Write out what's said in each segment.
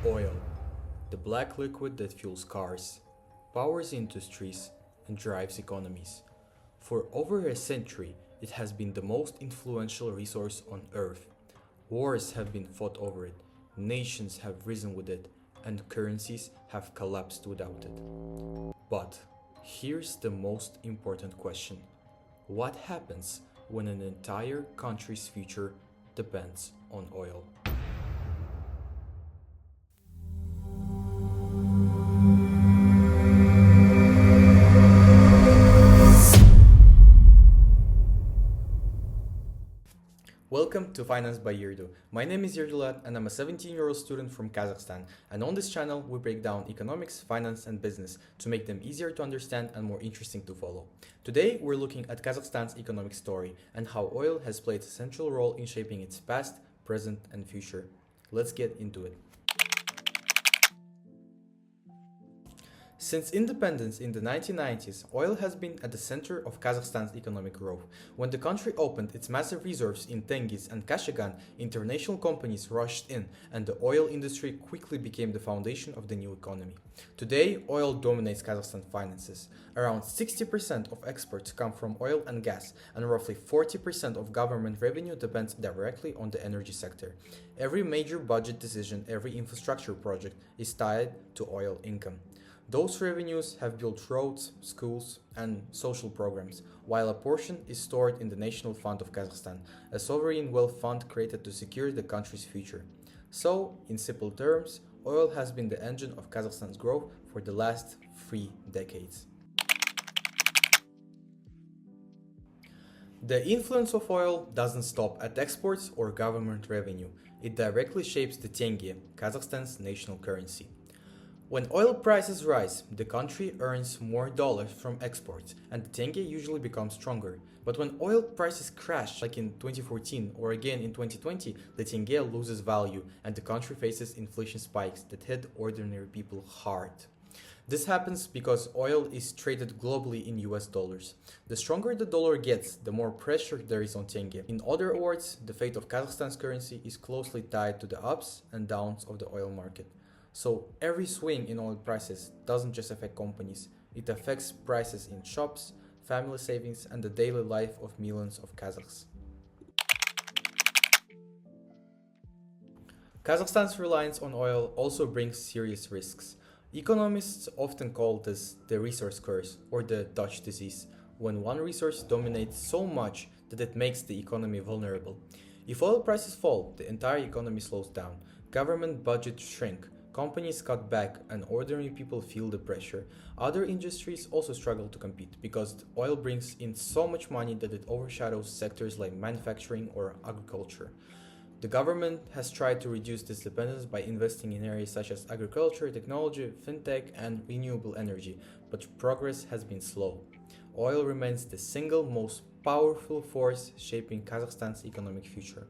Oil, the black liquid that fuels cars, powers industries, and drives economies. For over a century, it has been the most influential resource on Earth. Wars have been fought over it, nations have risen with it, and currencies have collapsed without it. But here's the most important question: what happens when an entire country's future depends on oil? Welcome to Finance by Yerdu. My name is Yerdu and I'm a 17-year-old student from Kazakhstan. And on this channel, we break down economics, finance and business to make them easier to understand and more interesting to follow. Today, we're looking at Kazakhstan's economic story and how oil has played a central role in shaping its past, present and future. Let's get into it. Since independence in the 1990s, oil has been at the center of Kazakhstan's economic growth. When the country opened its massive reserves in Tenge and Kashagan, international companies rushed in, and the oil industry quickly became the foundation of the new economy. Today, oil dominates Kazakhstan's finances. Around 60% of exports come from oil and gas, and roughly 40% of government revenue depends directly on the energy sector. Every major budget decision, every infrastructure project is tied to oil income. Those revenues have built roads, schools, and social programs, while a portion is stored in the National Fund of Kazakhstan, a sovereign wealth fund created to secure the country's future. So, in simple terms, oil has been the engine of Kazakhstan's growth for the last 3 decades. The influence of oil doesn't stop at exports or government revenue. It directly shapes the tenge, Kazakhstan's national currency. When oil prices rise, the country earns more dollars from exports, and the tenge usually becomes stronger. But when oil prices crash, like in 2014 or again in 2020, the tenge loses value and the country faces inflation spikes that hit ordinary people hard. This happens because oil is traded globally in US dollars. The stronger the dollar gets, the more pressure there is on tenge. In other words, the fate of Kazakhstan's currency is closely tied to the ups and downs of the oil market. So every swing in oil prices doesn't just affect companies, it affects prices in shops, family savings and the daily life of millions of Kazakhs. Kazakhstan's reliance on oil also brings serious risks. Economists often call this the resource curse or the Dutch disease, when one resource dominates so much that it makes the economy vulnerable. If oil prices fall, the entire economy slows down, government budgets shrink, companies cut back and ordinary people feel the pressure. Other industries also struggle to compete because oil brings in so much money that it overshadows sectors like manufacturing or agriculture. The government has tried to reduce this dependence by investing in areas such as agriculture, technology, fintech and renewable energy, but progress has been slow. Oil remains the single most powerful force shaping Kazakhstan's economic future.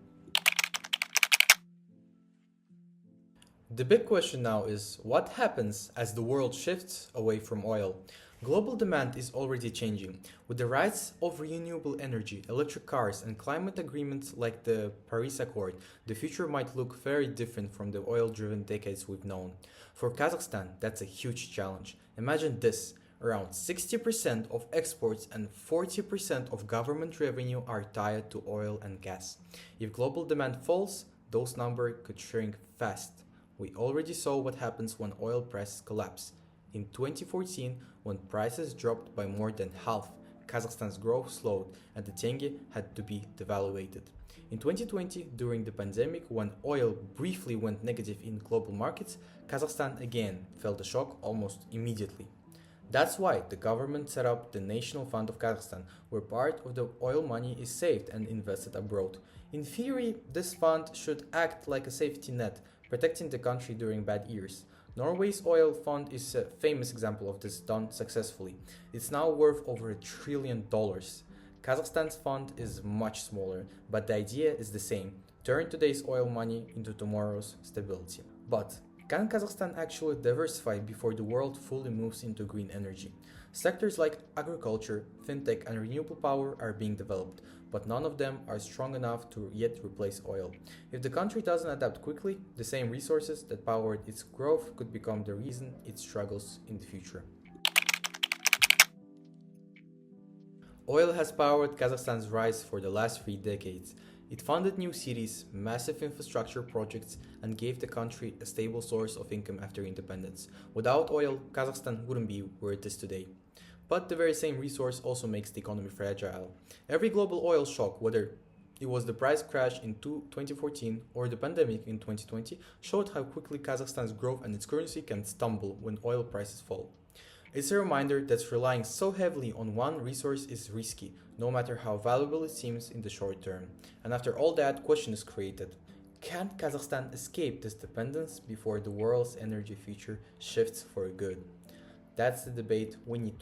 The big question now is, what happens as the world shifts away from oil? Global demand is already changing. With the rise of renewable energy, electric cars and climate agreements like the Paris Accord, the future might look very different from the oil-driven decades we've known. For Kazakhstan, that's a huge challenge. Imagine this: around 60% of exports and 40% of government revenue are tied to oil and gas. If global demand falls, those numbers could shrink fast. We already saw what happens when oil prices collapse. In 2014, when prices dropped by more than half, Kazakhstan's growth slowed and the tenge had to be devaluated. In 2020, during the pandemic, when oil briefly went negative in global markets, Kazakhstan again felt the shock almost immediately. That's why the government set up the National Fund of Kazakhstan, where part of the oil money is saved and invested abroad. In theory, this fund should act like a safety net, protecting the country during bad years. Norway's oil fund is a famous example of this done successfully. It's now worth over $1 trillion. Kazakhstan's fund is much smaller, but the idea is the same: turn today's oil money into tomorrow's stability. But Can Kazakhstan actually diversify before the world fully moves into green energy? Sectors like agriculture, fintech, and renewable power are being developed, but none of them are strong enough to yet replace oil. If the country doesn't adapt quickly, the same resources that powered its growth could become the reason it struggles in the future. Oil has powered Kazakhstan's rise for the last 3 decades. It funded new cities, massive infrastructure projects, and gave the country a stable source of income after independence. Without oil, Kazakhstan wouldn't be where it is today. But the very same resource also makes the economy fragile. Every global oil shock, whether it was the price crash in 2014 or the pandemic in 2020, showed how quickly Kazakhstan's growth and its currency can stumble when oil prices fall. It's a reminder that relying so heavily on one resource is risky, no matter how valuable it seems in the short term. And after all that, question is created. Can Kazakhstan escape this dependence before the world's energy future shifts for good? That's the debate we need to